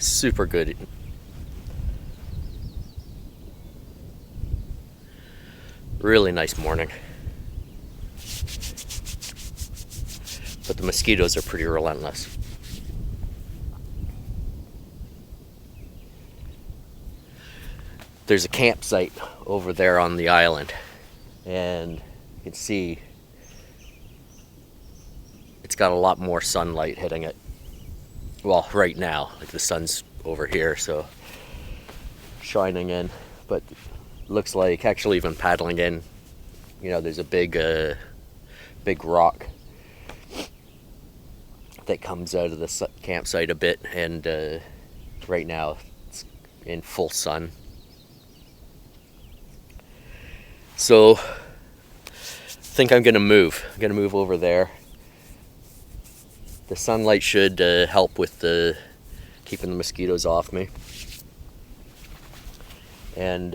Super good. Really nice morning. But the mosquitoes are pretty relentless. There's a campsite over there on the island, and you can see it's got a lot more sunlight hitting it. Well, right now, like the sun's over here, so shining in, but looks like actually even paddling in, there's a big rock that comes out of the campsite a bit, and right now it's in full sun. So I think I'm gonna move. I'm gonna move over there. The sunlight should help with keeping the mosquitoes off me. And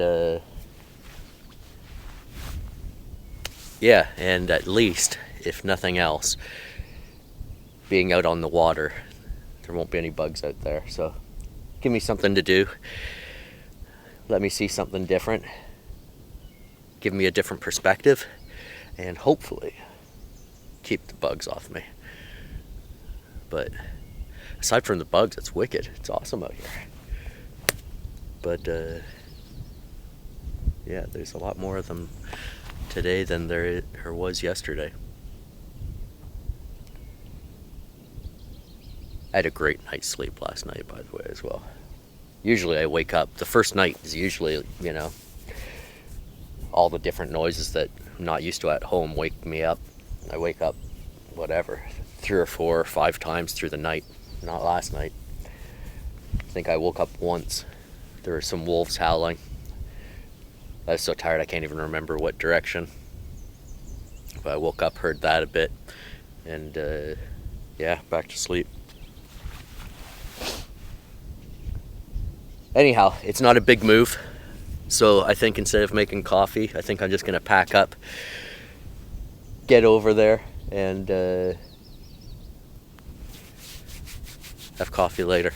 and at least, if nothing else, being out on the water, there won't be any bugs out there. So give me something to do. Let me see something different. Give me a different perspective, and hopefully keep the bugs off me. But aside from the bugs, it's wicked. It's awesome out here. But there's a lot more of them today than there was yesterday. I had a great night's sleep last night, by the way, as well. Usually I wake up, the first night is usually, all the different noises that I'm not used to at home wake me up. I wake up, 3 or 4 or 5 times through the night. Not last night. I think I woke up once. There were some wolves howling. I was so tired I can't even remember what direction. But I woke up, heard that a bit, and back to sleep. Anyhow, it's not a big move. So I think instead of making coffee, I think I'm just gonna pack up, get over there, and have coffee later.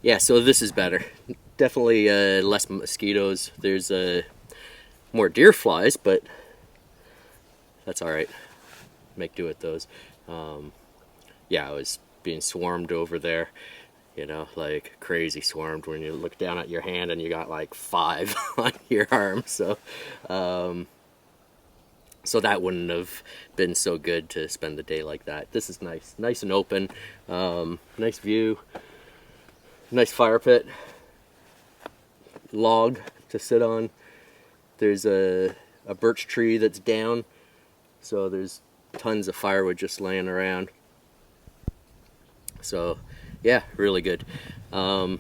Yeah, so this is better. Definitely less mosquitoes. There's more deer flies, but that's all right. Make do with those. Yeah, I was being swarmed over there, you know, like crazy swarmed. When you look down at your hand and you got like 5 on your arm. So that wouldn't have been so good to spend the day like that. This is nice and open. Nice view, nice fire pit, log to sit on. There's a birch tree that's down, so there's tons of firewood just laying around. So yeah, really good. I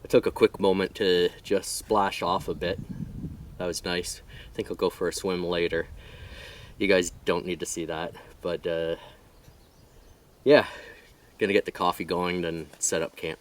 took a quick moment to just splash off a bit. That was nice. I think I'll go for a swim later. You guys don't need to see that, but yeah, gonna get the coffee going, then set up camp.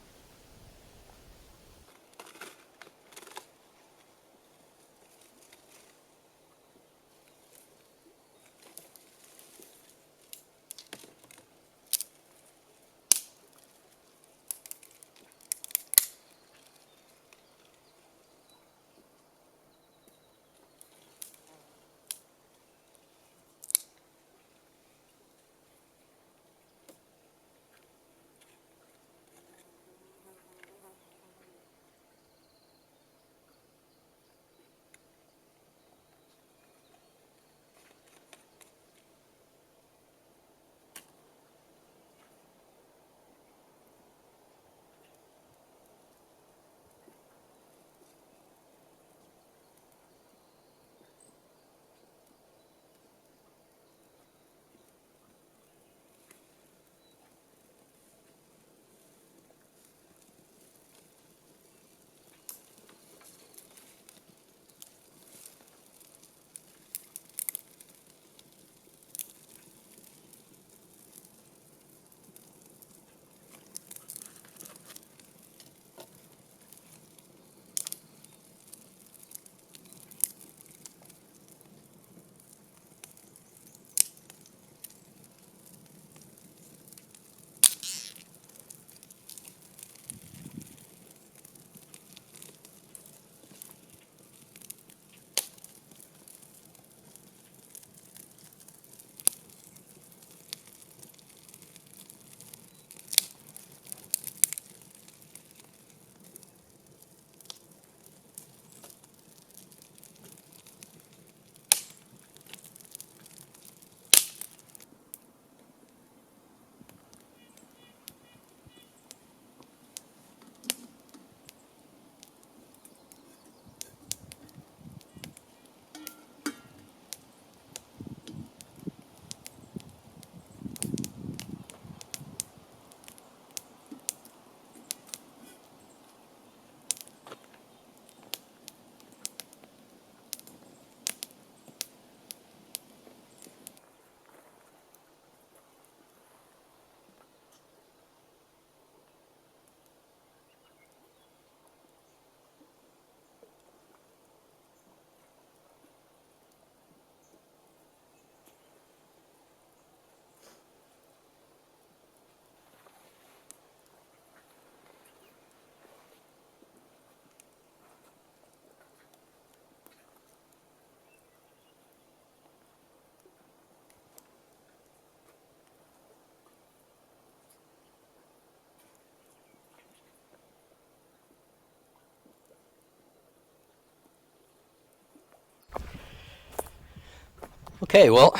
Okay, well,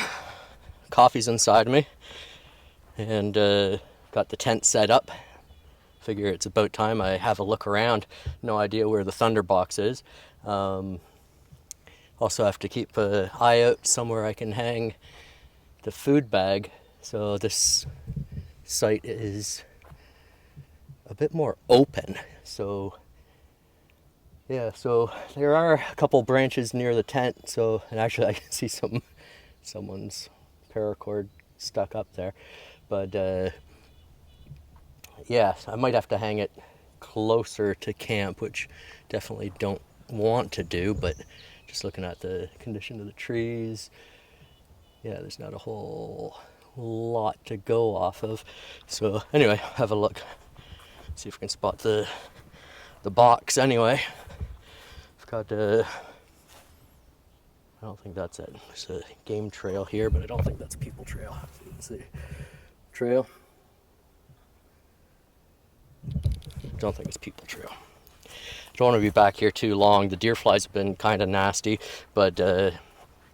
coffee's inside me, and got the tent set up. Figure it's about time I have a look around. No idea where the Thunderbox is. Also have to keep an eye out somewhere I can hang the food bag. So this site is a bit more open. So yeah, so there are a couple branches near the tent. So, and actually I can see someone's paracord stuck up there. But yeah, I might have to hang it closer to camp, which definitely don't want to do, but just looking at the condition of the trees, yeah, there's not a whole lot to go off of. So anyway, have a look. See if we can spot the box anyway. I've got I don't think that's it. There's a game trail here, but I don't think that's a people trail. So you can see trail. Don't think it's people trail. Don't want to be back here too long. The deer flies have been kind of nasty, but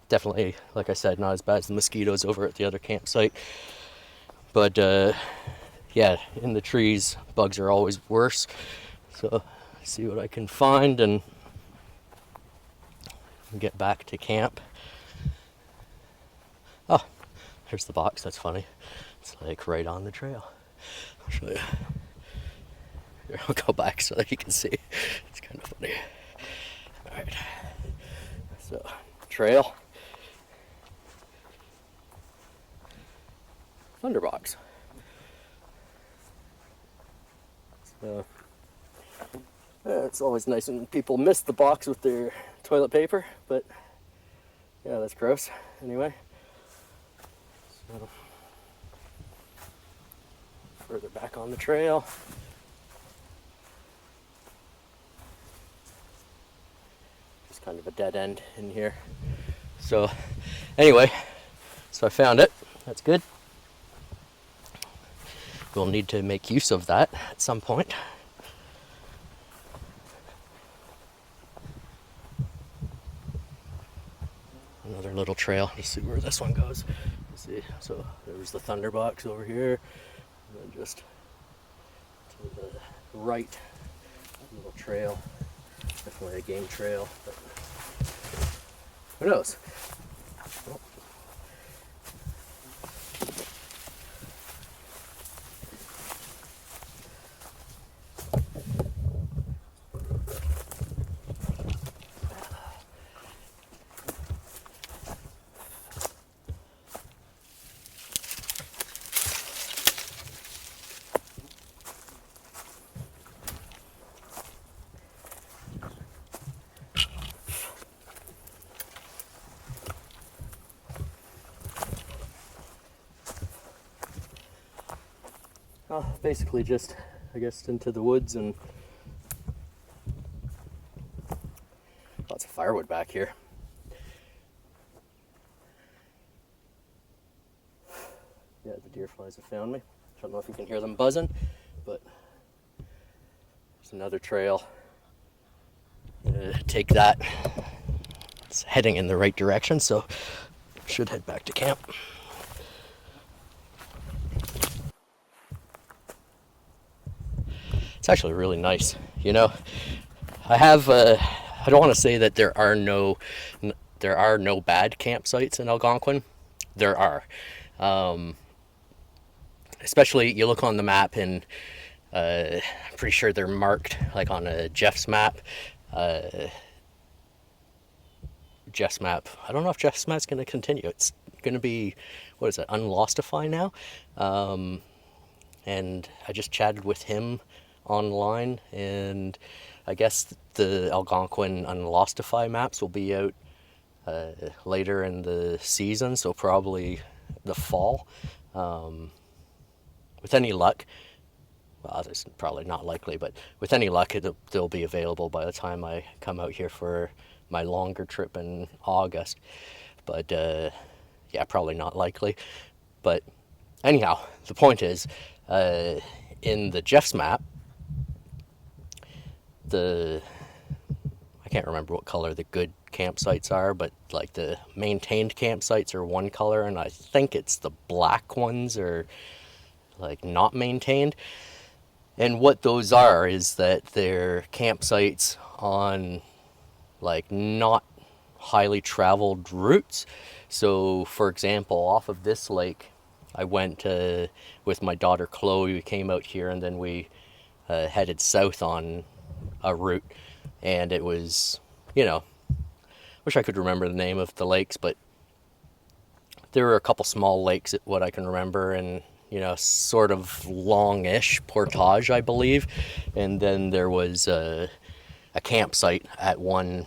definitely, like I said, not as bad as the mosquitoes over at the other campsite. But yeah, in the trees, bugs are always worse. So see what I can find and get back to camp. Oh, there's the box. That's funny. It's like right on the trail. I'll show you. Here, I'll go back so that you can see. It's kind of funny. All right. So, trail. Thunderbox. So, it's always nice when people miss the box with their toilet paper, but yeah, that's gross. Anyway, so further back on the trail. Just kind of a dead end in here. So anyway, so I found it. That's good. We'll need to make use of that at some point. Another little trail. Let's see where this one goes. Let's see. So there's the Thunderbox over here. And then just to the right, little trail. Definitely a game trail, but who knows? Oh. Basically just, I guess, into the woods and lots of firewood back here. Yeah, the deer flies have found me. I don't know if you can hear them buzzing, but there's another trail. Take that. It's heading in the right direction, so should head back to camp. It's actually really nice, you know. I don't want to say that there are no bad campsites in Algonquin. There are, especially you look on the map and I'm pretty sure they're marked like on a Jeff's map. Jeff's map. I don't know if Jeff's map's going to continue. It's going to be, what is it, Unlostify now? And I just chatted with him online, and I guess the Algonquin Unlostify maps will be out later in the season, so probably the fall. With any luck, well, it's probably not likely, but with any luck, they'll be available by the time I come out here for my longer trip in August. But yeah, probably not likely. But anyhow, the point is, in the Jeff's map, I can't remember what color the good campsites are, but like the maintained campsites are one color, and I think it's the black ones are like not maintained. And what those are is that they're campsites on like not highly traveled routes. So for example, off of this lake, I went with my daughter Chloe. We came out here and then we headed south on a route, and it was, you know, wish I could remember the name of the lakes, but there were a couple small lakes at what I can remember, and you know, sort of longish portage, I believe. And then there was a campsite at one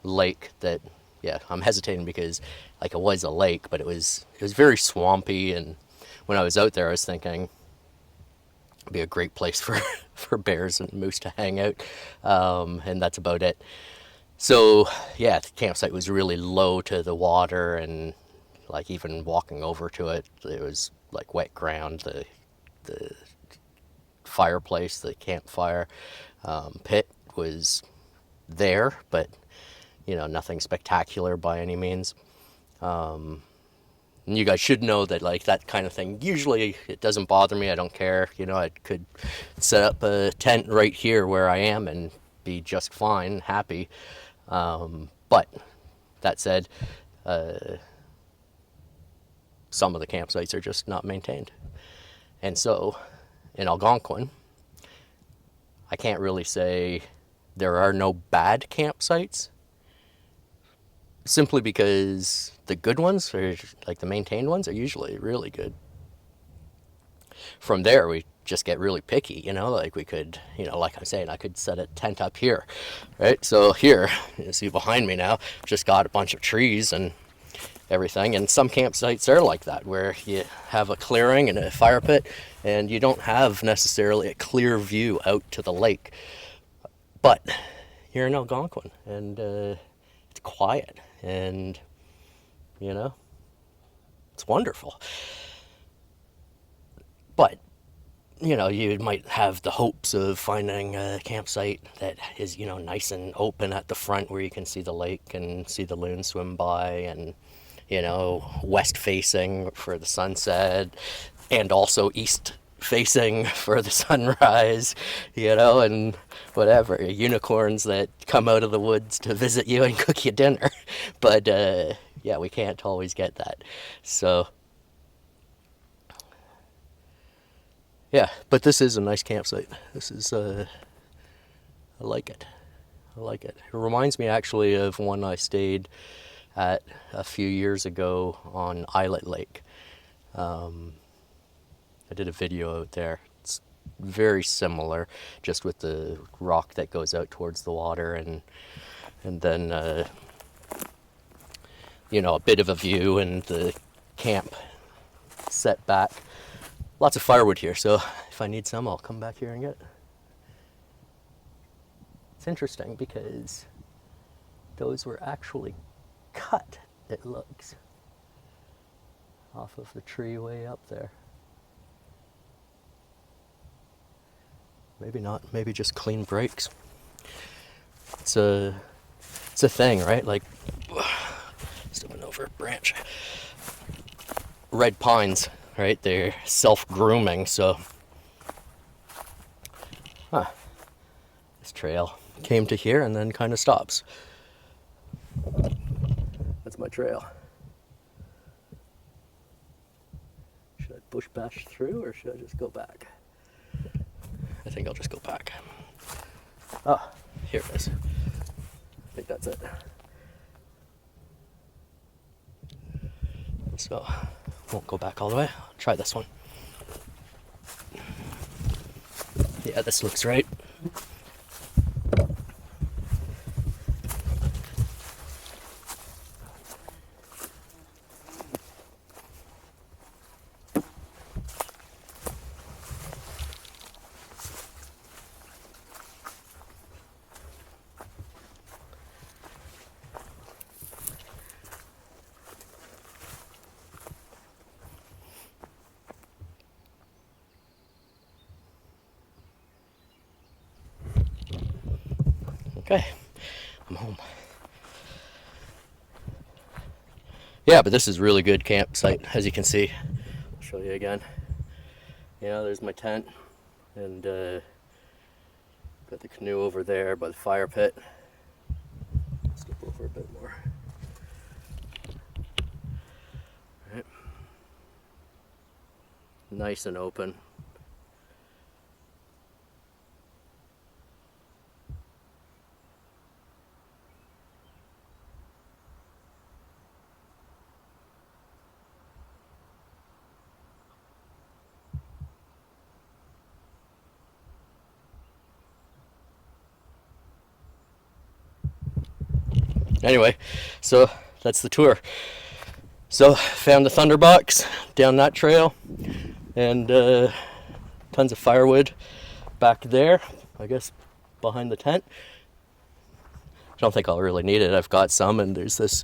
lake that, yeah, I'm hesitating because like it was a lake, but it was very swampy. And when I was out there, I was thinking, Be a great place for for bears and moose to hang out, and that's about it. So yeah, the campsite was really low to the water, and like even walking over to it, it was like wet ground. The fireplace, the campfire pit was there, but nothing spectacular by any means. And you guys should know that like that kind of thing, usually it doesn't bother me. I don't care. I could set up a tent right here where I am and be just fine, happy. But that said, some of the campsites are just not maintained. And so in Algonquin, I can't really say there are no bad campsites, simply because the good ones, or like the maintained ones, are usually really good. From there, we just get really picky, like we could, like I'm saying, I could set a tent up here, right? So here, you see behind me now, just got a bunch of trees and everything, and some campsites are like that, where you have a clearing and a fire pit, and you don't have necessarily a clear view out to the lake. But you're in Algonquin, and it's quiet, and it's wonderful. But you might have the hopes of finding a campsite that is nice and open at the front, where you can see the lake and see the loons swim by, and west facing for the sunset, and also east facing for the sunrise, and whatever, unicorns that come out of the woods to visit you and cook you dinner. But yeah, we can't always get that. So yeah, but this is a nice campsite. This is I like it. It reminds me actually of one I stayed at a few years ago on Islet Lake. I did a video out there. It's very similar, just with the rock that goes out towards the water, and then a bit of a view, and the camp set back. Lots of firewood here, so if I need some, I'll come back here and get it. It's interesting because those were actually cut, it looks, off of the tree way up there. Maybe not, maybe just clean breaks. It's a thing, right? Like, stepping over a branch. Red pines, right? They're self-grooming, so. This trail came to here and then kind of stops. That's my trail. Should I bush bash through, or should I just go back? I think I'll just go back. Oh, here it is. I think that's it. So, won't go back all the way. I'll try this one. Yeah, this looks right. Okay, I'm home. Yeah, but this is really good campsite, as you can see. I'll show you again. There's my tent, and got the canoe over there by the fire pit. Step over a bit more. All right. Nice and open. Anyway, so that's the tour. So found the Thunderbox down that trail, and tons of firewood back there, I guess behind the tent. I don't think I'll really need it. I've got some, and there's this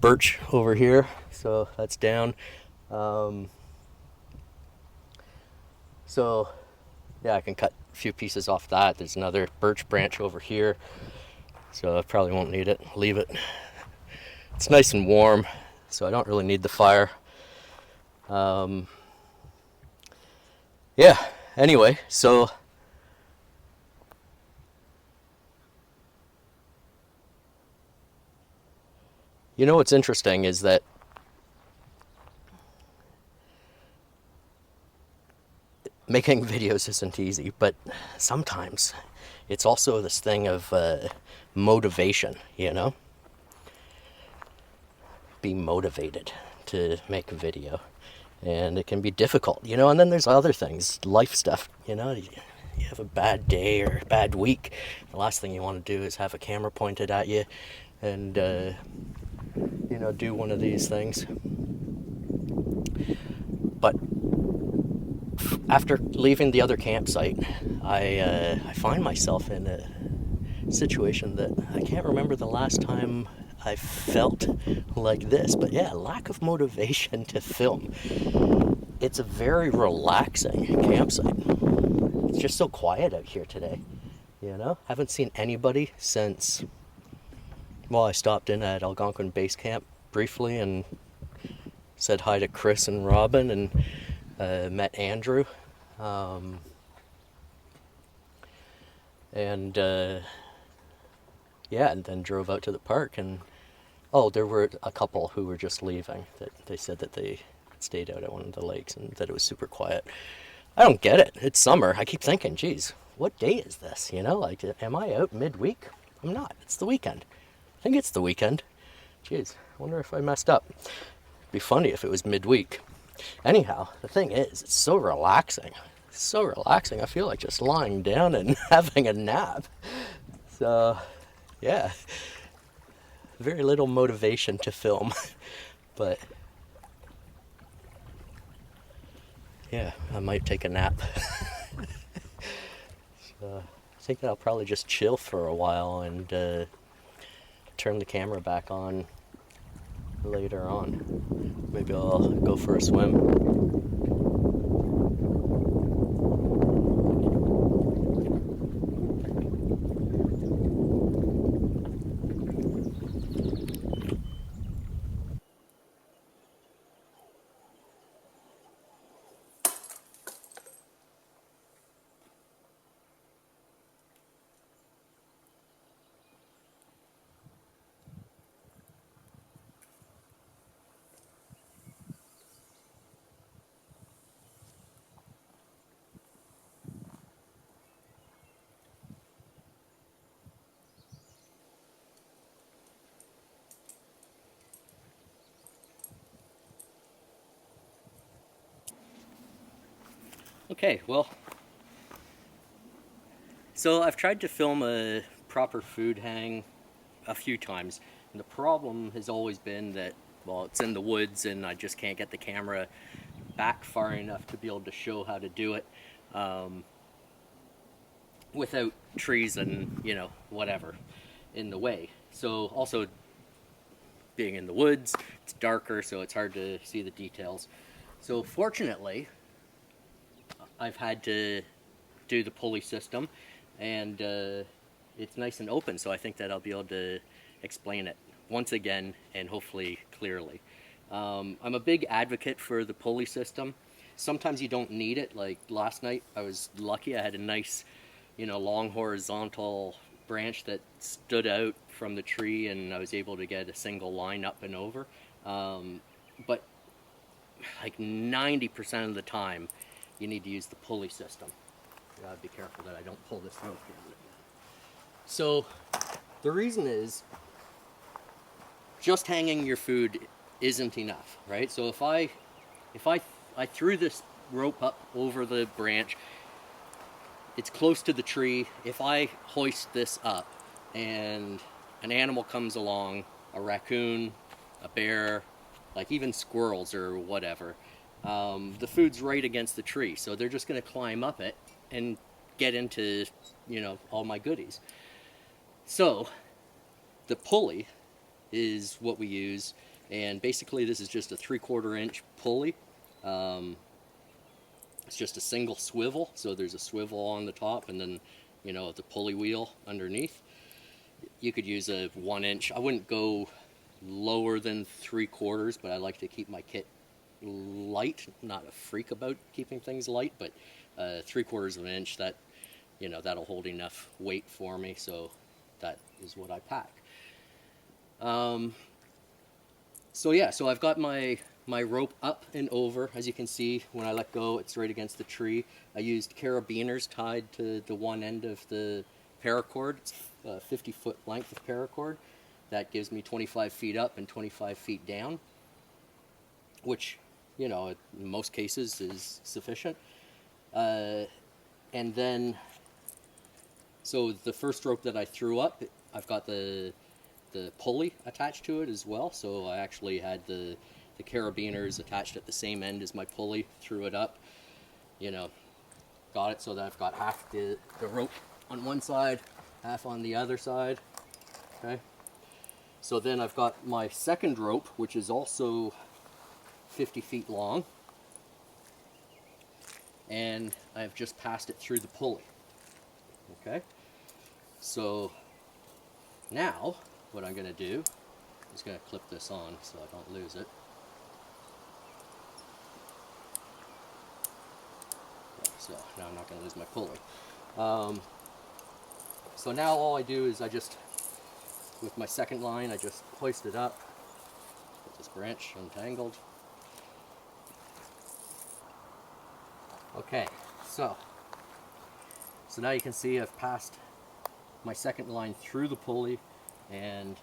birch over here, so that's down. So yeah, I can cut a few pieces off that. There's another birch branch over here, so I probably won't need it. Leave it. It's nice and warm, so I don't really need the fire. Yeah, anyway, so you know what's interesting is that making videos isn't easy, but sometimes it's also this thing of motivation, you know? Be motivated to make a video. And it can be difficult, you know? And then there's other things, life stuff, you know? You have a bad day or a bad week. The last thing you want to do is have a camera pointed at you and, you know, do one of these things. But after leaving the other campsite, I find myself in a situation that I can't remember the last time I felt like this. But yeah, lack of motivation to film. It's a very relaxing campsite. It's just so quiet out here today, you know? Haven't seen anybody since, well, I stopped in at Algonquin Base Camp briefly and said hi to Chris and Robin and met Andrew. Yeah, and then drove out to the park, and there were a couple who were just leaving. That they said that they stayed out at one of the lakes and that it was super quiet. I don't get it. It's summer. I keep thinking, geez, what day is this? You know, like, am I out midweek? I'm not. It's the weekend. I think it's the weekend. Jeez, I wonder if I messed up. It'd be funny if it was midweek. Anyhow, the thing is, it's so relaxing. It's so relaxing. I feel like just lying down and having a nap. So, yeah. Very little motivation to film. But, yeah, I might take a nap. So, I think that I'll probably just chill for a while and turn the camera back on later on. Maybe I'll go for a swim. Okay, well, so I've tried to film a proper food hang a few times, and the problem has always been that, well, it's in the woods and I just can't get the camera back far enough to be able to show how to do it without trees and, you know, whatever in the way. So also being in the woods, it's darker, so it's hard to see the details. So fortunately, I've had to do the pulley system, and it's nice and open, so I think that I'll be able to explain it once again and hopefully clearly. I'm a big advocate for the pulley system. Sometimes you don't need it. Like last night, I was lucky. I had a nice, you know, long horizontal branch that stood out from the tree, and I was able to get a single line up and over. But like 90% of the time, you need to use the pulley system. Gotta be careful that I don't pull this rope here. So the reason is just hanging your food isn't enough, right? So if I threw this rope up over the branch, it's close to the tree. If I hoist this up and an animal comes along, a raccoon, a bear, like even squirrels or whatever, the food's right against the tree, so they're just going to climb up it and get into, you know, all my goodies. So the pulley is what we use, and basically this is just a 3/4 inch pulley. It's just a single swivel, so there's a swivel on the top and then, you know, the pulley wheel underneath. You could use a 1 inch. I wouldn't go lower than 3/4, but I like to keep my kit light. Not a freak about keeping things light, but 3/4 of an inch, that, you know, that'll hold enough weight for me, so that is what I pack. So yeah, so I've got my rope up and over. As you can see, when I let go, it's right against the tree. I used carabiners tied to the one end of the paracord. It's a 50-foot length of paracord. That gives me 25 feet up and 25 feet down, which, you know, in most cases is sufficient. And then, so the first rope that I threw up, I've got the pulley attached to it as well. So I actually had the carabiners attached at the same end as my pulley, threw it up, you know, got it so that I've got half the rope on one side, half on the other side, okay? So then I've got my second rope, which is also 50 feet long, and I've just passed it through the pulley, okay? So now what I'm going to do is going to clip this on so I don't lose it. So now I'm not going to lose my pulley. So now all I do is I just, with my second line, I just hoist it up, get this branch untangled. Okay, so now you can see I've passed my second line through the pulley, and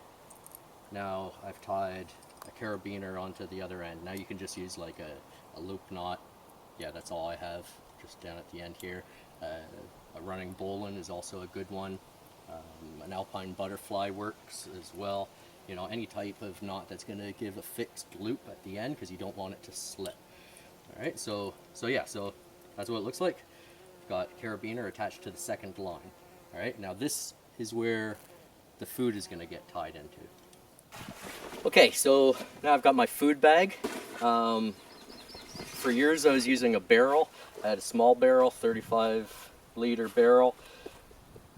now I've tied a carabiner onto the other end. Now you can just use like a loop knot. Yeah, that's all I have, just down at the end here. A running bowline is also a good one. An alpine butterfly works as well. You know, any type of knot that's going to give a fixed loop at the end, because you don't want it to slip. All right, so yeah, so that's what it looks like. Got carabiner attached to the second line. All right, now this is where the food is going to get tied into. Okay, so now I've got my food bag. For years I was using a barrel. I had a small barrel, 35-liter barrel.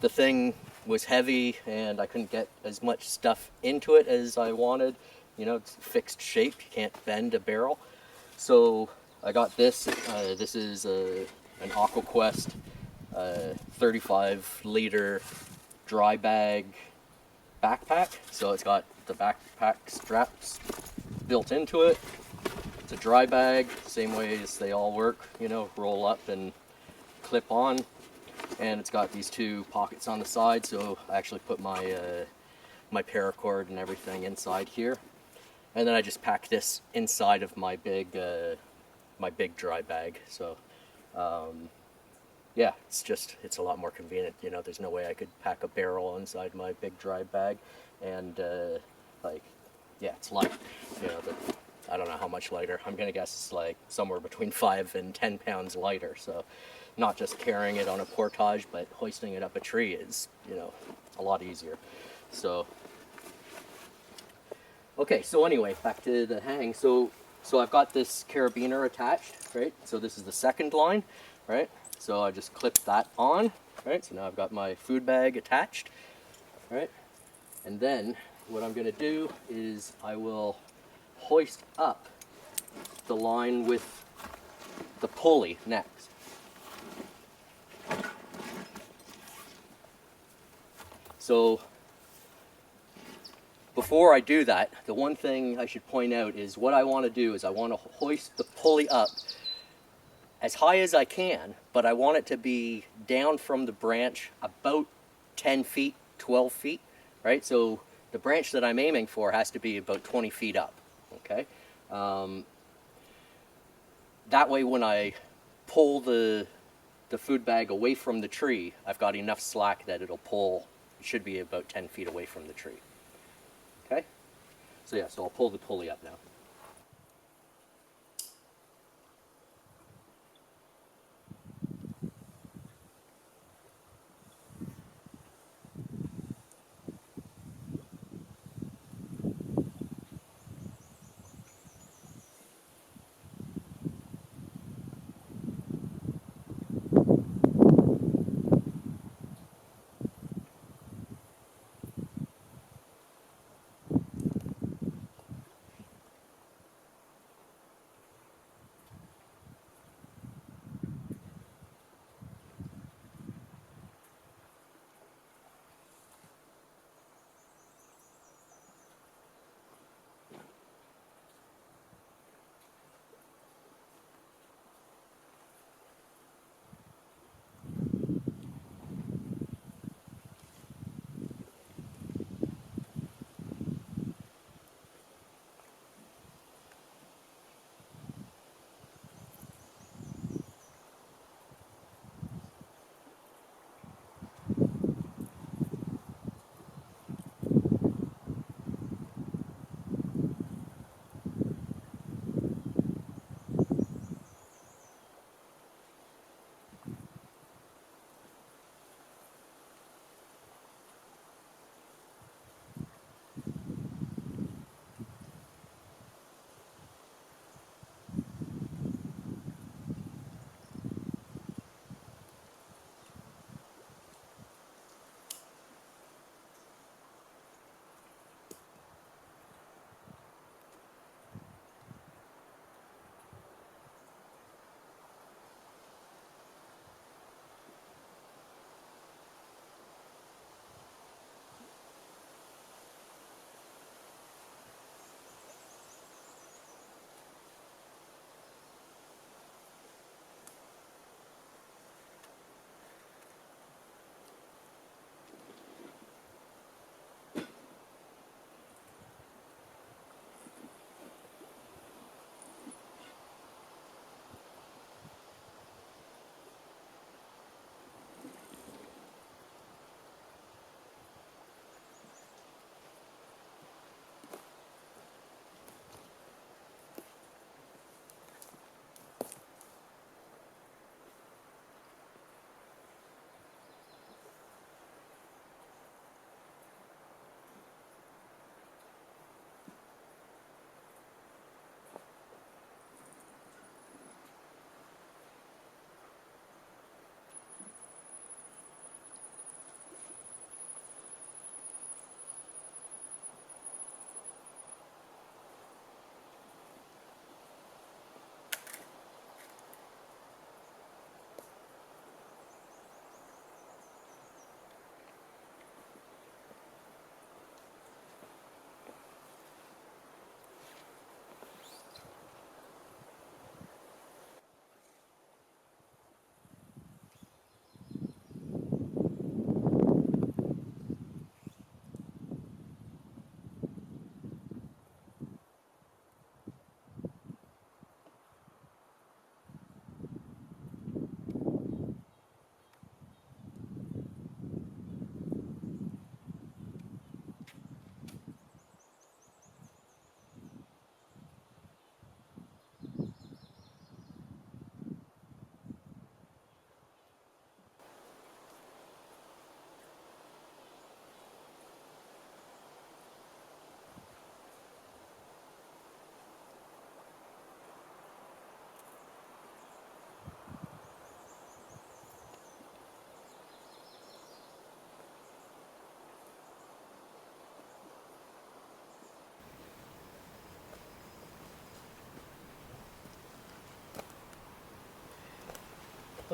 The thing was heavy and I couldn't get as much stuff into it as I wanted. You know, it's fixed shape, you can't bend a barrel. So I got this. This is an AquaQuest 35-liter dry bag backpack. So it's got the backpack straps built into it. It's a dry bag, same way as they all work, you know, roll up and clip on. And it's got these two pockets on the side, so I actually put my my paracord and everything inside here. And then I just pack this inside of my big dry bag. So yeah, it's a lot more convenient. You know, there's no way I could pack a barrel inside my big dry bag, and like, yeah, it's light. You know, I don't know how much lighter. I'm gonna guess it's like somewhere between 5 and 10 pounds lighter. So not just carrying it on a portage, but hoisting it up a tree is, you know, a lot easier. So okay, so anyway, back to the hang. So I've got this carabiner attached, right? So this is the second line, right? So I just clip that on, right? So now I've got my food bag attached, right? And then what I'm gonna do is I will hoist up the line with the pulley next. So before I do that, the one thing I should point out is what I want to do is I want to hoist the pulley up as high as I can, but I want it to be down from the branch about 10 feet, 12 feet, right? So the branch that I'm aiming for has to be about 20 feet up, okay? That way when I pull the food bag away from the tree, I've got enough slack that it'll pull. It should be about 10 feet away from the tree. Okay? So yeah, so I'll pull the pulley up now.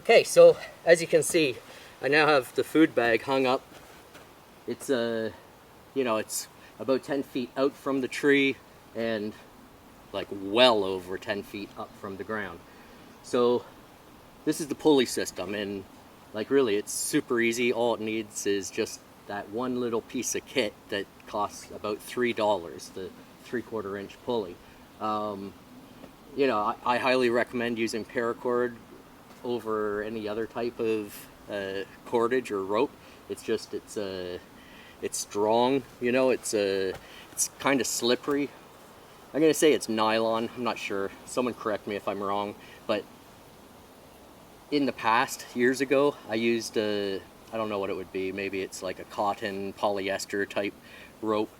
Okay, so as you can see, I now have the food bag hung up. It's you know, it's about 10 feet out from the tree and like well over 10 feet up from the ground. So this is the pulley system, and like really it's super easy. All it needs is just that one little piece of kit that costs about $3, the 3/4 inch pulley. You know, I highly recommend using paracord over any other type of cordage or rope. It's just, it's strong, you know, it's kind of slippery. I'm gonna say it's nylon, I'm not sure, someone correct me if I'm wrong, but in the past, years ago, I used I don't know what it would be, maybe it's like a cotton polyester type rope,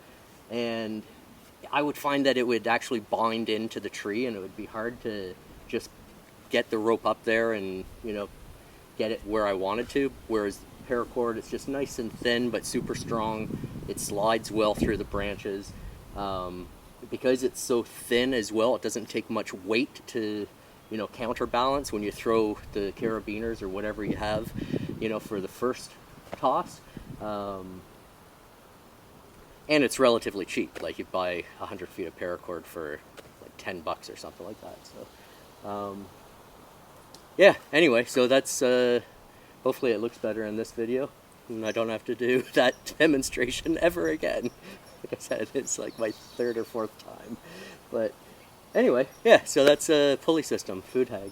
and I would find that it would actually bind into the tree, and it would be hard to just get the rope up there and, you know, get it where I wanted to, whereas paracord, it's just nice and thin but super strong. It slides well through the branches. Because it's so thin as well, it doesn't take much weight to, you know, counterbalance when you throw the carabiners or whatever you have, you know, for the first toss. And it's relatively cheap. Like you buy 100 feet of paracord for like $10 or something like that. So yeah, anyway, so that's hopefully it looks better in this video and I don't have to do that demonstration ever again. Like I said, it's like my 3rd or 4th time. But anyway, yeah, so that's a pulley system, food hag.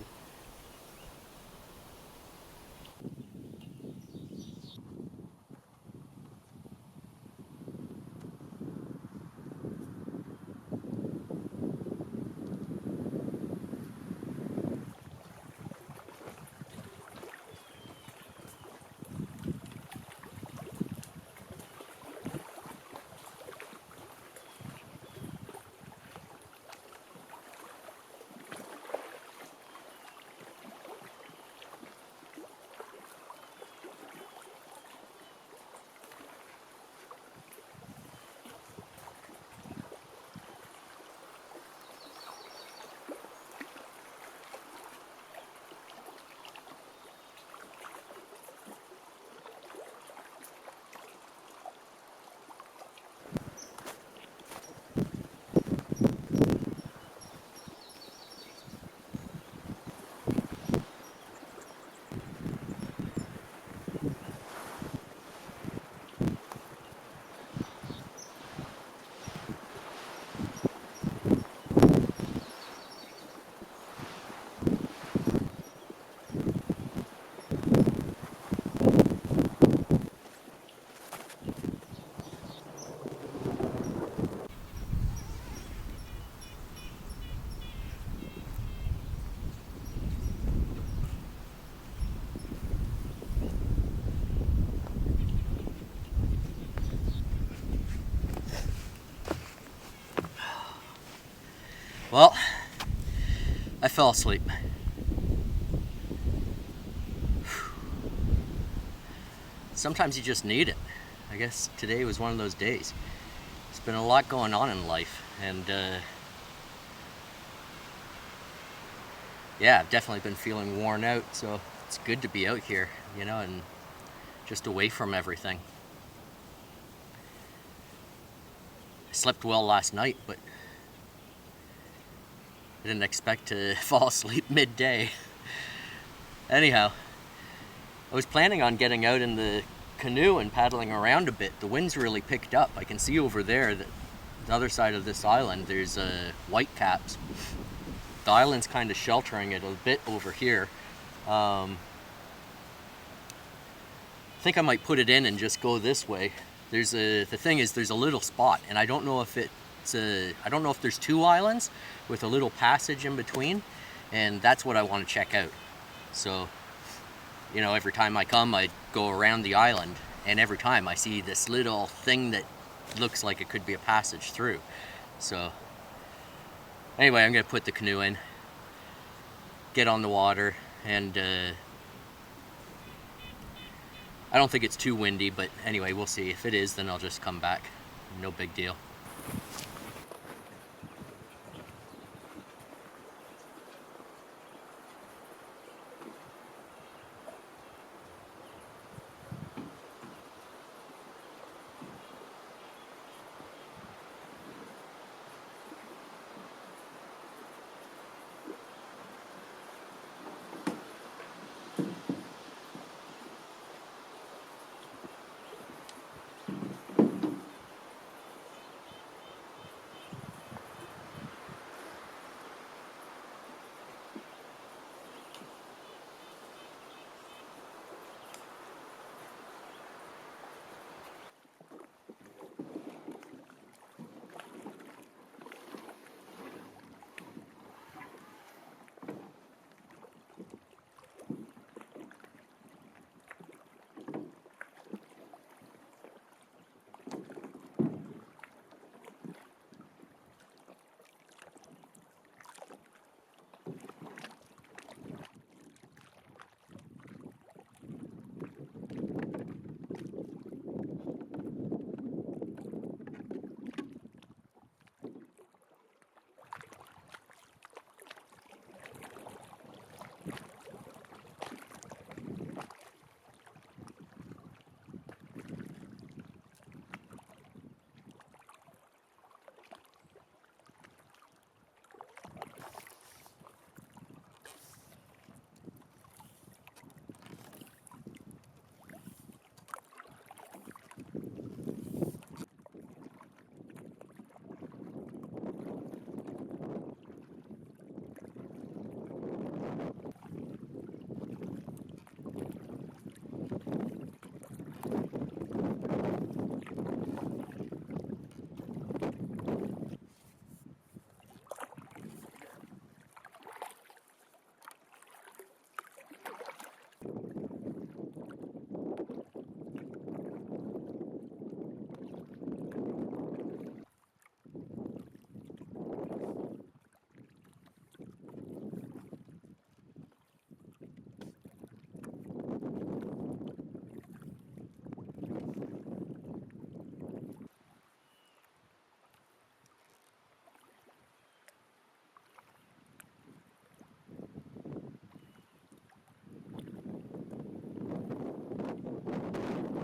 Well, I fell asleep. Sometimes you just need it. I guess today was one of those days. There's been a lot going on in life, and yeah, I've definitely been feeling worn out, so it's good to be out here, you know, and just away from everything. I slept well last night, but I didn't expect to fall asleep midday. Anyhow, I was planning on getting out in the canoe and paddling around a bit. The wind's really picked up. I can see over there that the other side of this island there's white caps. The island's kind of sheltering it a bit over here. I think I might put it in and just go this way. The thing is there's a little spot, and I don't know if I don't know if there's 2 islands with a little passage in between, and that's what I want to check out. So, you know, every time I come, I go around the island, and every time I see this little thing that looks like it could be a passage through. So, anyway, I'm going to put the canoe in, get on the water, and I don't think it's too windy, but anyway, we'll see. If it is, then I'll just come back. No big deal.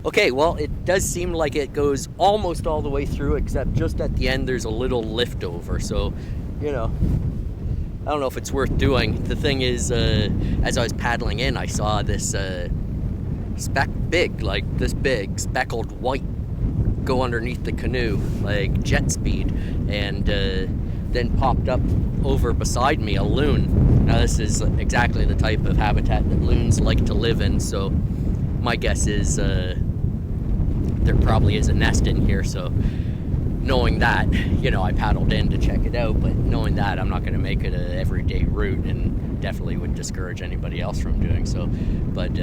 Okay, well, it does seem like it goes almost all the way through, except just at the end there's a little lift over. So, you know, I don't know if it's worth doing. The thing is, as I was paddling in, I saw this big speckled white go underneath the canoe, like jet speed, and then popped up over beside me a loon. Now this is exactly the type of habitat that loons like to live in, so my guess is there probably is a nest in here. So knowing that, you know, I paddled in to check it out, but knowing that, I'm not going to make it a everyday route, and definitely would discourage anybody else from doing so. But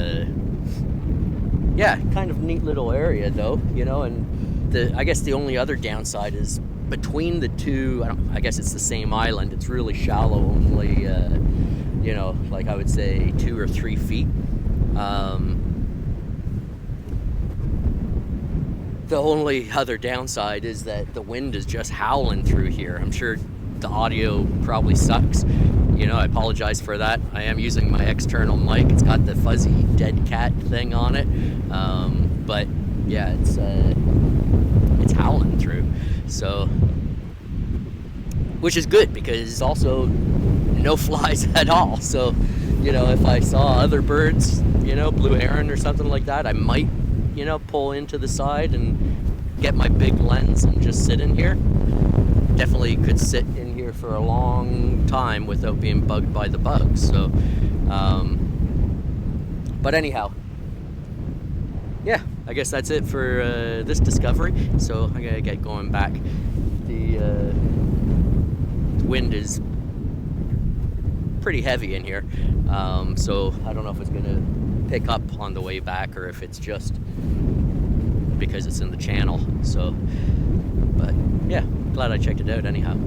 yeah, kind of neat little area though, you know. And I guess the only other downside is between the two, I guess it's the same island, it's really shallow, only you know, like I would say 2 or 3 feet. The only other downside is that the wind is just howling through here. I'm sure the audio probably sucks. You know, I apologize for that. I am using my external mic. It's got the fuzzy dead cat thing on it. But yeah, it's howling through. So, which is good because also no flies at all. So, you know, if I saw other birds, you know, blue heron or something like that, I might, you know, pull into the side and get my big lens and just sit in here. Definitely could sit in here for a long time without being bugged by the bugs. So, but anyhow, yeah, I guess that's it for this discovery. So I gotta get going back. The wind is pretty heavy in here, so I don't know if it's gonna pick up on the way back or if it's just because it's in the channel. So, but yeah, glad I checked it out anyhow.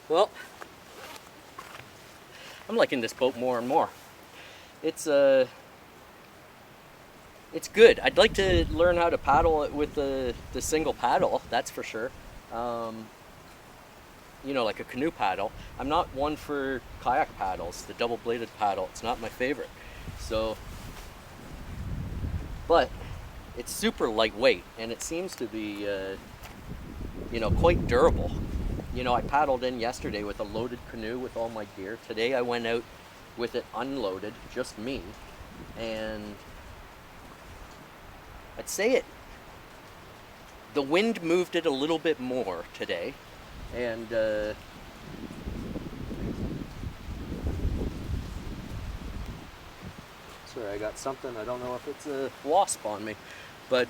Well, I'm liking this boat more and more. It's good. I'd like to learn how to paddle it with the single paddle, that's for sure. You know, like a canoe paddle. I'm not one for kayak paddles, the double-bladed paddle. It's not my favorite. So, but it's super lightweight, and it seems to be, you know, quite durable. You know, I paddled in yesterday with a loaded canoe with all my gear. Today I went out with it unloaded, just me, and I'd say the wind moved it a little bit more today, and sorry, I got something, I don't know if it's a wasp on me, but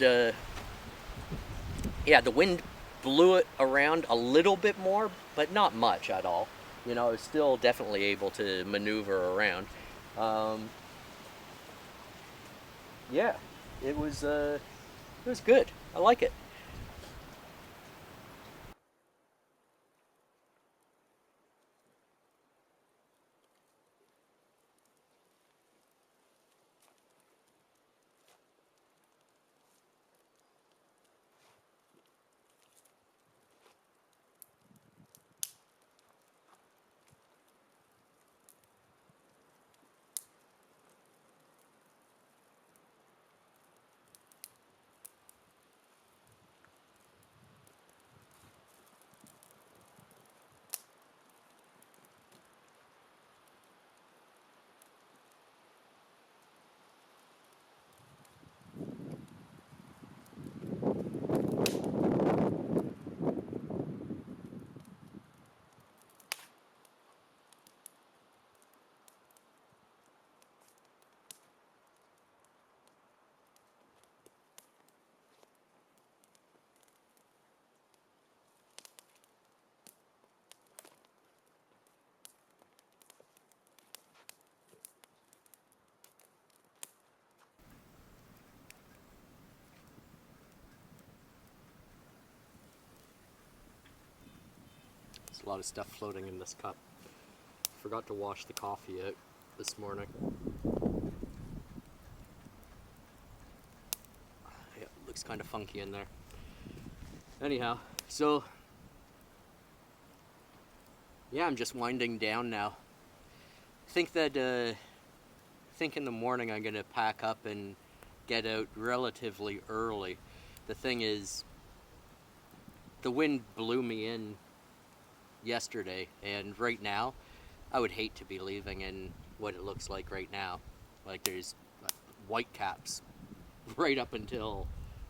yeah, the wind blew it around a little bit more, but not much at all. You know, I was still definitely able to maneuver around. Yeah, it was good. I like it. There's a lot of stuff floating in this cup. Forgot to wash the coffee out this morning. Yeah, looks kind of funky in there. Anyhow, so yeah, I'm just winding down now. Think that think in the morning I'm gonna pack up and get out relatively early. The thing is, the wind blew me in yesterday, and right now I would hate to be leaving in what it looks like right now. Like, there's white caps right up until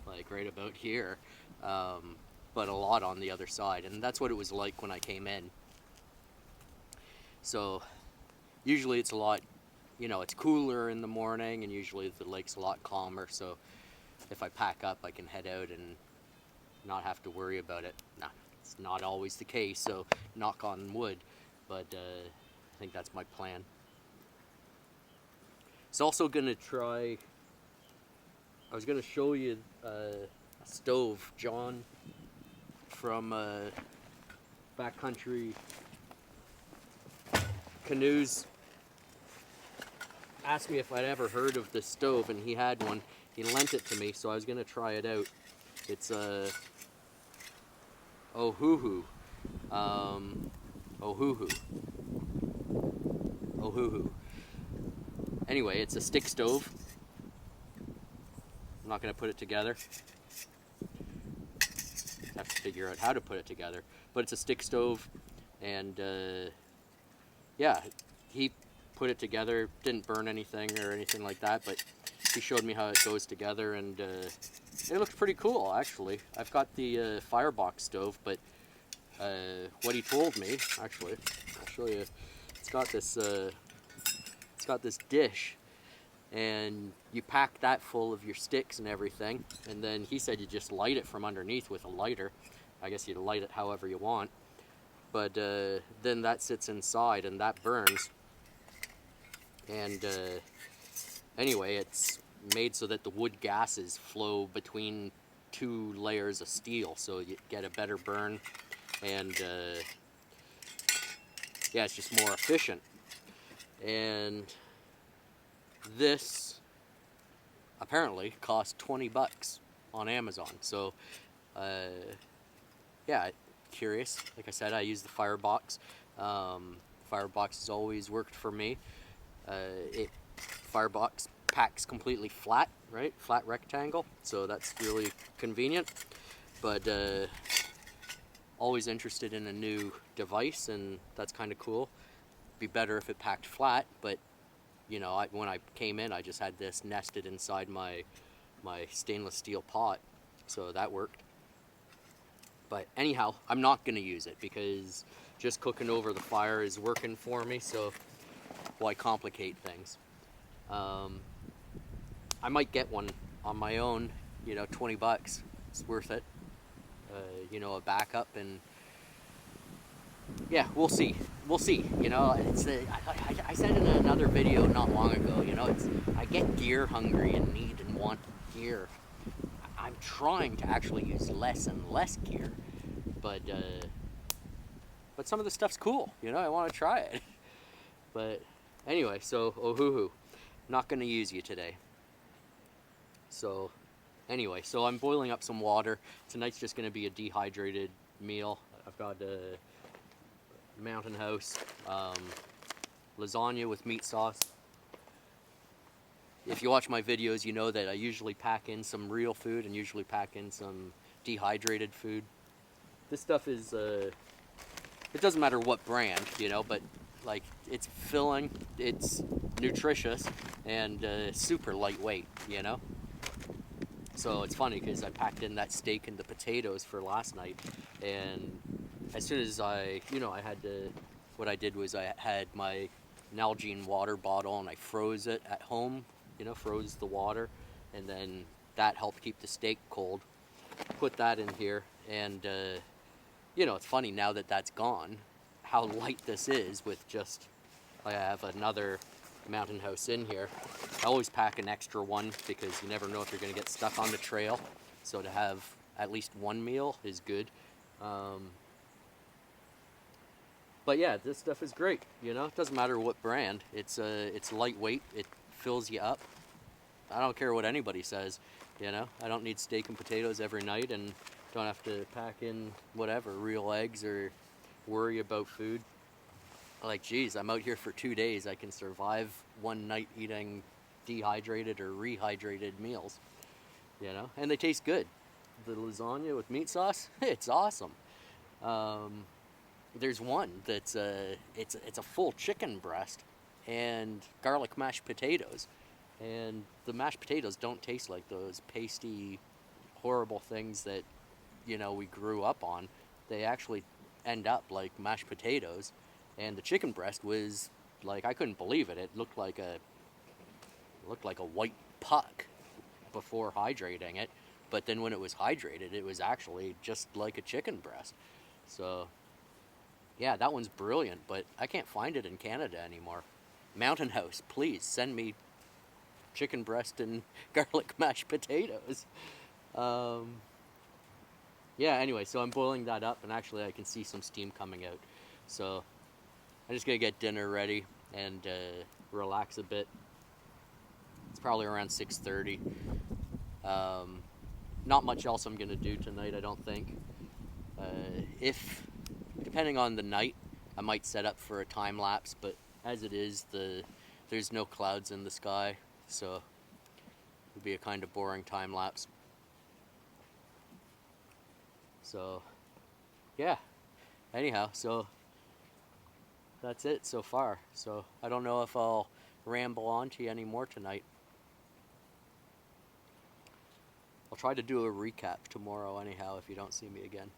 like right about here, but a lot on the other side, and that's what it was like when I came in. So usually it's a lot, you know, it's cooler in the morning, and usually the lake's a lot calmer, so if I pack up I can head out and not have to worry about it. Nah, it's not always the case, so knock on wood, but I think that's my plan. It's also gonna try, I was gonna show you a stove. John from Backcountry Canoes asked me if I'd ever heard of this stove, and he had one. He lent it to me, so I was gonna try it out. It's Ohuhu. Ohuhu. Ohuhu. Anyway, it's a stick stove. I'm not gonna put it together. Have to figure out how to put it together. But it's a stick stove, and yeah, he put it together. Didn't burn anything or anything like that, but he showed me how it goes together, and it looks pretty cool, actually. I've got the firebox stove, but what he told me, actually, I'll show you. It's got this dish, and you pack that full of your sticks and everything, and then he said you just light it from underneath with a lighter. I guess you light it however you want, but then that sits inside and that burns. And anyway, it's made so that the wood gases flow between two layers of steel, so you get a better burn, and yeah, it's just more efficient. And this apparently cost 20 bucks on Amazon. So yeah, curious. Like I said, I use the firebox. Firebox has always worked for me. Firebox packs completely flat, right? Flat rectangle, so that's really convenient. But always interested in a new device, and that's kind of cool. Be better if it packed flat, but you know, when I came in, I just had this nested inside my stainless steel pot, so that worked. But anyhow, I'm not going to use it because just cooking over the fire is working for me, so why complicate things? I might get one on my own, you know, 20 bucks. It's worth it. You know, a backup, and yeah, we'll see. We'll see. You know, it's I said in another video not long ago, you know, I get gear hungry and need and want gear. I'm trying to actually use less and less gear, but some of the stuff's cool. You know, I want to try it. But anyway, so oh-hoo-hoo, not going to use you today. So anyway, so I'm boiling up some water. Tonight's just going to be a dehydrated meal. I've got a Mountain House lasagna with meat sauce. If you watch my videos, you know that I usually pack in some real food and usually pack in some dehydrated food. This stuff is, it doesn't matter what brand, you know, but like it's filling, it's nutritious, and super lightweight, you know. So it's funny because I packed in that steak and the potatoes for last night, and as soon as what I did was I had my Nalgene water bottle and I froze it at home, you know, froze the water, and then that helped keep the steak cold. Put that in here, and you know, it's funny now that that's gone, how light this is with just, I have another Mountain House in here. I always pack an extra one because you never know if you're going to get stuck on the trail, so to have at least one meal is good. But yeah, this stuff is great, you know, it doesn't matter what brand. It's lightweight, it fills you up. I don't care what anybody says, you know. I don't need steak and potatoes every night, and don't have to pack in whatever, real eggs, or worry about food. Like, geez, I'm out here for 2 days. I can survive one night eating dehydrated or rehydrated meals, you know, and they taste good. The lasagna with meat sauce, it's awesome. There's one that's it's a full chicken breast and garlic mashed potatoes, and the mashed potatoes don't taste like those pasty, horrible things that, you know, we grew up on. They actually end up like mashed potatoes, and the chicken breast was like, I couldn't believe it. It looked like a white puck before hydrating it, but then when it was hydrated, it was actually just like a chicken breast. So yeah, that one's brilliant, but I can't find it in Canada anymore. Mountain House, please send me chicken breast and garlic mashed potatoes. Yeah, anyway, so I'm boiling that up, and actually I can see some steam coming out. So I'm just gonna get dinner ready and relax a bit. It's probably around 6:30. Not much else I'm gonna do tonight, I don't think. If depending on the night, I might set up for a time lapse, but as it is, there's no clouds in the sky, so it'll be a kind of boring time lapse. So yeah, anyhow, so that's it so far. So I don't know if I'll ramble on to you anymore tonight. I'll try to do a recap tomorrow anyhow if you don't see me again.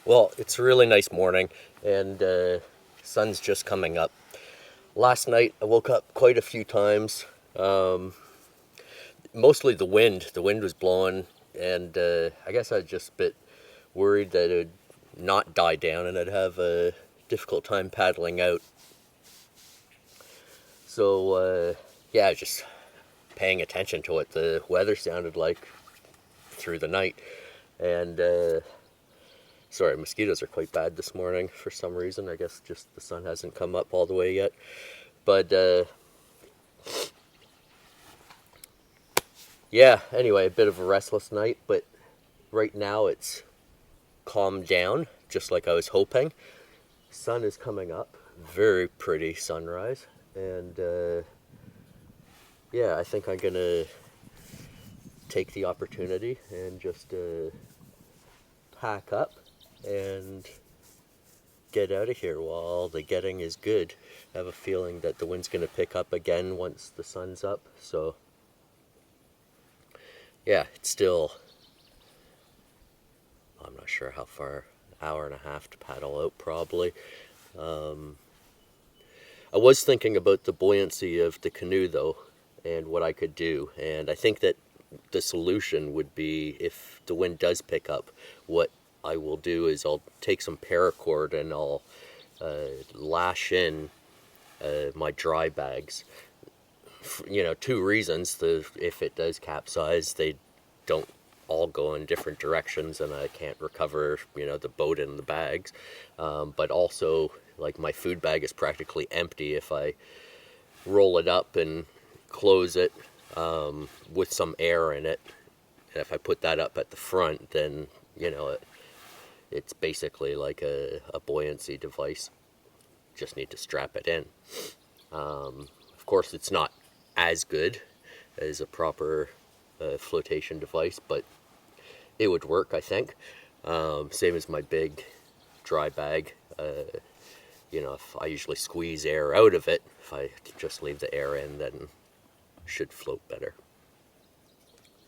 Well, it's a really nice morning, and sun's just coming up. Last night I woke up quite a few times. Mostly the wind. The wind was blowing, and I guess I was just a bit worried that it would not die down and I'd have a difficult time paddling out. So yeah, just paying attention to what the weather sounded like through the night. And sorry, mosquitoes are quite bad this morning for some reason. I guess just the sun hasn't come up all the way yet. But yeah, anyway, a bit of a restless night, but right now it's calmed down, just like I was hoping. Sun is coming up, very pretty sunrise, and yeah, I think I'm gonna take the opportunity and just pack up and get out of here while the getting is good. I have a feeling that the wind's gonna pick up again once the sun's up, so yeah, it's still, I'm not sure how far, hour and a half to paddle out probably. I was thinking about the buoyancy of the canoe though, and what I could do, and I think that the solution would be, if the wind does pick up, what I will do is I'll take some paracord and I'll lash in my dry bags. You know, two reasons: if it does capsize, they don't all go in different directions and I can't recover, you know, the boat and the bags. But also, like, my food bag is practically empty if I roll it up and close it with some air in it. And if I put that up at the front, then, you know, it's basically like a buoyancy device. Just need to strap it in. Of course, it's not as good as a proper flotation device, but it would work, I think. Same as my big dry bag. You know, if I usually squeeze air out of it, if I just leave the air in, then it should float better.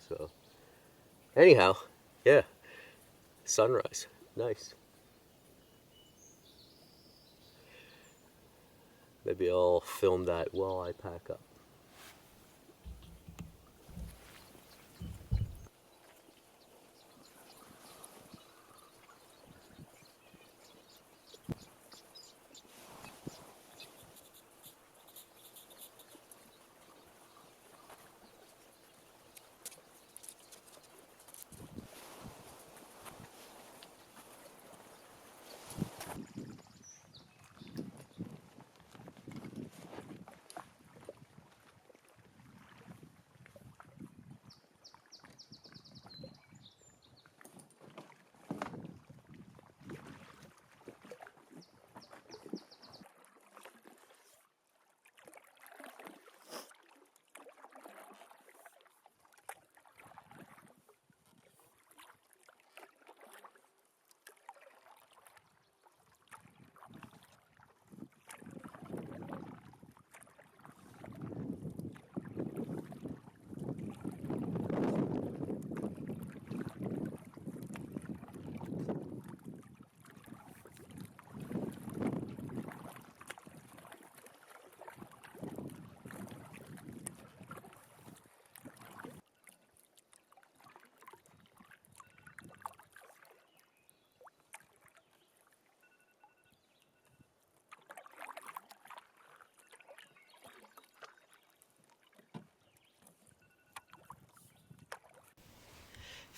So, anyhow, yeah, sunrise, nice. Maybe I'll film that while I pack up.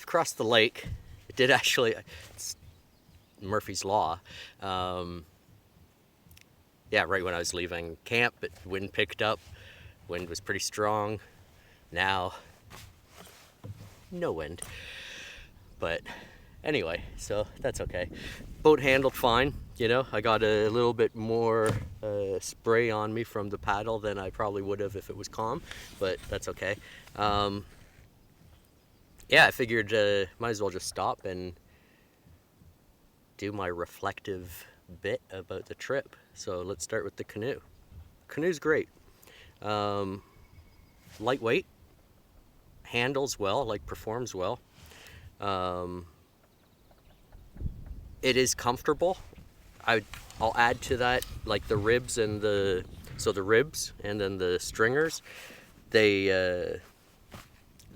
Across the lake, it did actually, it's Murphy's Law. Yeah, right when I was leaving camp, wind picked up. Wind was pretty strong. Now, no wind. But anyway, so that's okay. Boat handled fine, you know. I got a little bit more spray on me from the paddle than I probably would have if it was calm, but that's okay. Yeah, I figured might as well just stop and do my reflective bit about the trip. So let's start with the canoe. Canoe's great. Lightweight, handles well, like performs well. It is comfortable. I'll add to that, like the ribs and the ribs and then the stringers, they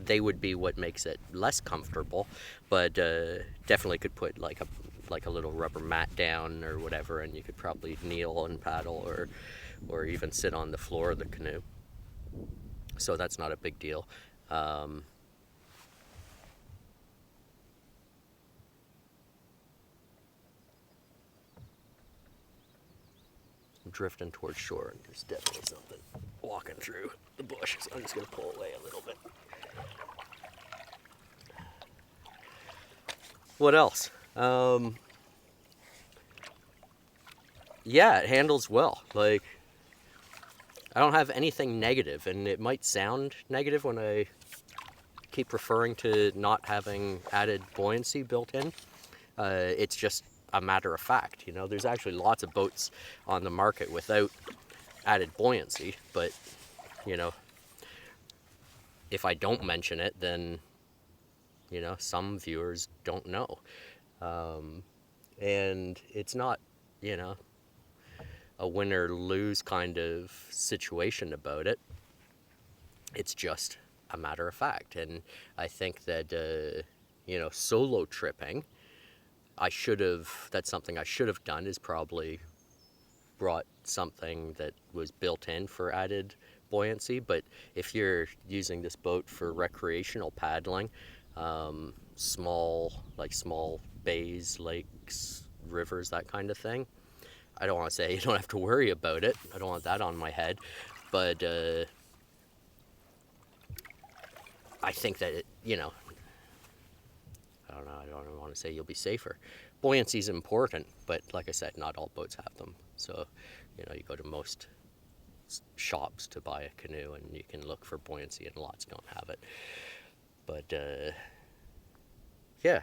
would be what makes it less comfortable, but definitely could put like a little rubber mat down or whatever, and you could probably kneel and paddle or even sit on the floor of the canoe. So that's not a big deal. I'm drifting towards shore, and there's definitely something walking through the bush, so I'm just going to pull away a little bit. What else? Yeah, it handles well. Like, I don't have anything negative, and it might sound negative when I keep referring to not having added buoyancy built in. It's just a matter of fact, you know. There's actually lots of boats on the market without added buoyancy, but, you know, if I don't mention it, then, you know, some viewers don't know. And it's not, you know, a win or lose kind of situation about it. It's just a matter of fact. And I think that, you know, solo tripping, that's something I should have done, is probably brought something that was built in for added buoyancy. But if you're using this boat for recreational paddling, small bays, lakes, rivers, that kind of thing, I don't want to say you don't have to worry about it. I don't want that on my head. But I think that, you know, I don't know, I don't want to say you'll be safer. Buoyancy is important, but like I said, not all boats have them. So, you know, you go to most shops to buy a canoe and you can look for buoyancy, and lots don't have it. But, yeah,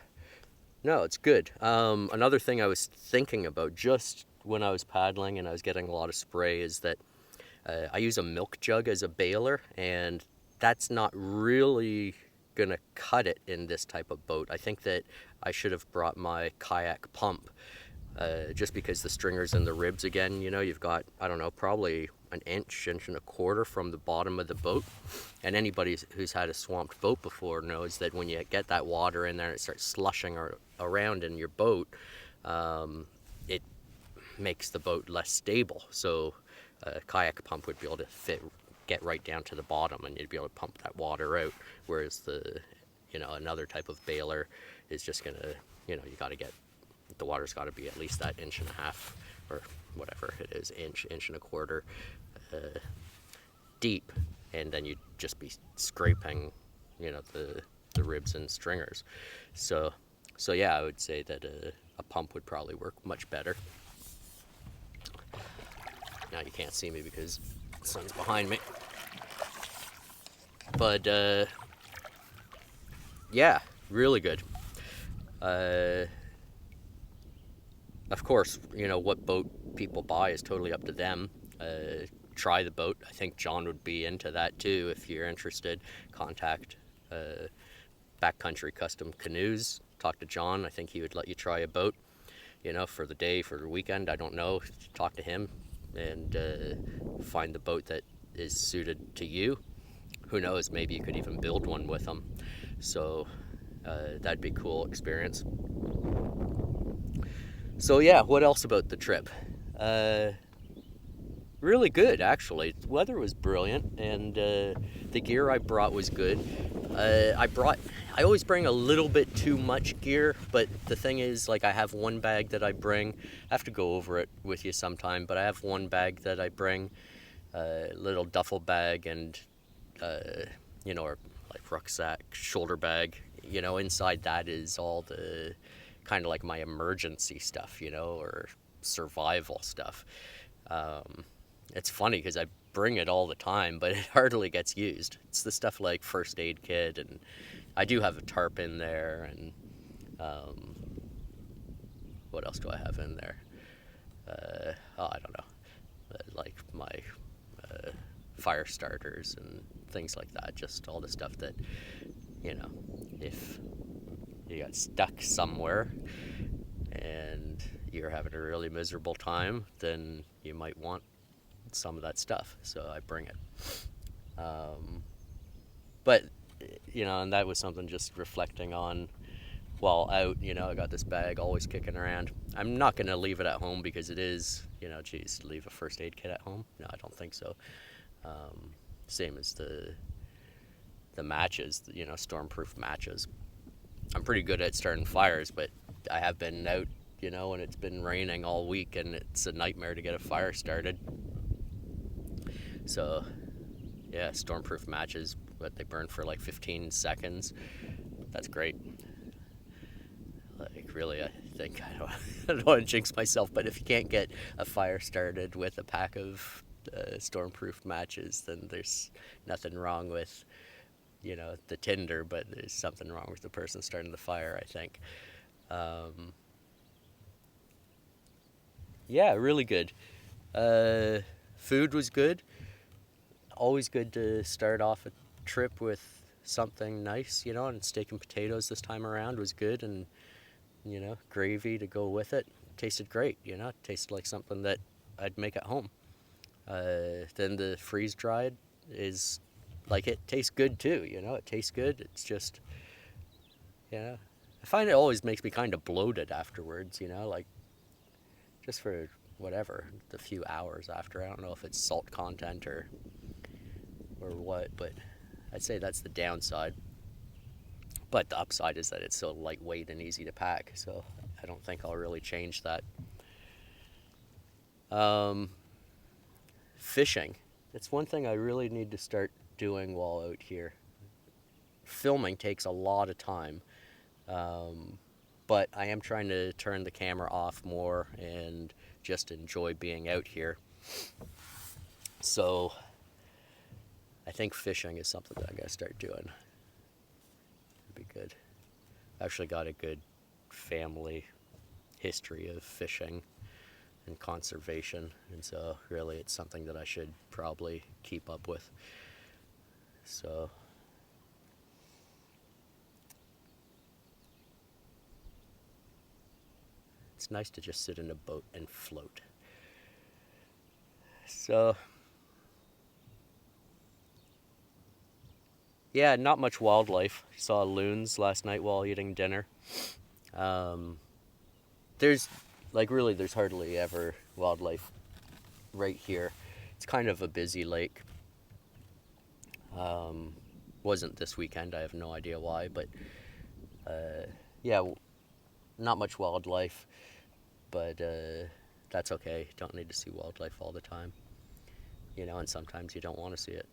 no, it's good. Another thing I was thinking about just when I was paddling and I was getting a lot of spray is that I use a milk jug as a bailer, and that's not really gonna cut it in this type of boat. I think that I should have brought my kayak pump, just because the stringers and the ribs, again, you know, you've got, I don't know, probably an inch and a quarter from the bottom of the boat. And anybody who's had a swamped boat before knows that when you get that water in there and it starts slushing around in your boat, it makes the boat less stable. So a kayak pump would be able to get right down to the bottom, and you'd be able to pump that water out, whereas you know, another type of bailer is just gonna, you know, the water's got to be at least that inch and a half, or whatever it is, inch and a quarter deep, and then you'd just be scraping, you know, the ribs and stringers. So yeah, I would say that a pump would probably work much better. Now you can't see me because the sun's behind me. But, yeah, really good. Of course, you know, what boat people buy is totally up to them. Try the boat. I think John would be into that too. If you're interested, contact Backcountry Custom Canoes. Talk to John. I think he would let you try a boat, you know, for the day, for the weekend. I don't know. Talk to him and find the boat that is suited to you. Who knows, maybe you could even build one with them. So that'd be a cool experience. So yeah, what else about the trip? Really good, actually. The weather was brilliant, and the gear I brought was good. I always bring a little bit too much gear, but the thing is, like, I have one bag that I bring. I have to go over it with you sometime, but I have one bag that I bring, a little duffel bag, and you know, or like rucksack, shoulder bag. You know, inside that is all the kind of like my emergency stuff, you know, or survival stuff. It's funny because I bring it all the time, but it hardly gets used. It's the stuff like first aid kit, and I do have a tarp in there, and what else do I have in there? I don't know, like my fire starters and things like that, just all the stuff that, you know, if you got stuck somewhere, and you're having a really miserable time, then you might want some of that stuff. So I bring it. But, and that was something just reflecting on while out. I got this bag always kicking around. I'm not going to leave it at home because it is, geez, leave a first aid kit at home? No, I don't think so. Same as the matches, stormproof matches. I'm pretty good at starting fires, but I have been out, and it's been raining all week, and it's a nightmare to get a fire started. So, yeah, stormproof matches, but they burn for like 15 seconds. That's great. Like, really, I think, I don't want to jinx myself, but if you can't get a fire started with a pack of stormproof matches, then there's nothing wrong with, the tinder, but there's something wrong with the person starting the fire, I think. Yeah, really good. Food was good. Always good to start off a trip with something nice, and steak and potatoes this time around was good, and, gravy to go with it. Tasted great, it tasted like something that I'd make at home. Then the freeze dried is like, it tastes good too, it tastes good. It's just, I find it always makes me kind of bloated afterwards, like just for whatever, the few hours after. I don't know if it's salt content or what, but I'd say that's the downside. But the upside is that it's so lightweight and easy to pack, so I don't think I'll really change that. Fishing. It's one thing I really need to start doing while out here. Filming takes a lot of time, but I am trying to turn the camera off more and just enjoy being out here. So I think fishing is something that I'm going to start doing. It'd be good. I've actually got a good family history of fishing and conservation, and so really it's something that I should probably keep up with. So it's nice to just sit in a boat and float. So yeah, not much wildlife. Saw loons last night while eating dinner. There's hardly ever wildlife right here. It's kind of a busy lake. Wasn't this weekend. I have no idea why, but yeah, not much wildlife, but that's okay. Don't need to see wildlife all the time, and sometimes you don't want to see it.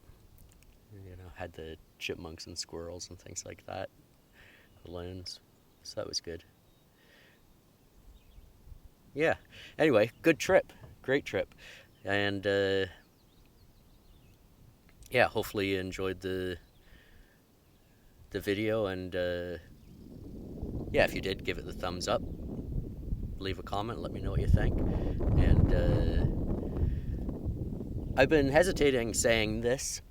Had the chipmunks and squirrels and things like that, the loons, so that was good. Yeah, anyway, good trip, great trip, and yeah, hopefully you enjoyed the video, and yeah, if you did, give it the thumbs up, leave a comment, let me know what you think. And I've been hesitating saying this,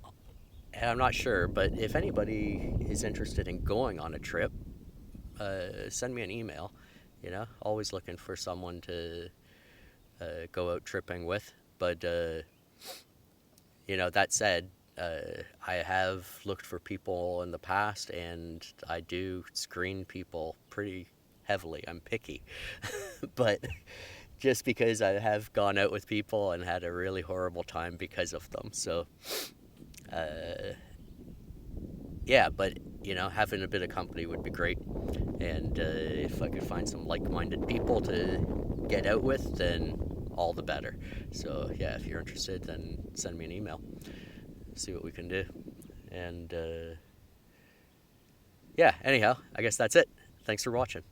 and I'm not sure, but if anybody is interested in going on a trip, send me an email. Always looking for someone to go out tripping with. But that said, I have looked for people in the past, and I do screen people pretty heavily. I'm picky. But just because I have gone out with people and had a really horrible time because of them. So yeah, but having a bit of company would be great, and if I could find some like-minded people to get out with, then all the better. So yeah, if you're interested, then send me an email, see what we can do. And yeah, anyhow, I guess that's it. Thanks for watching.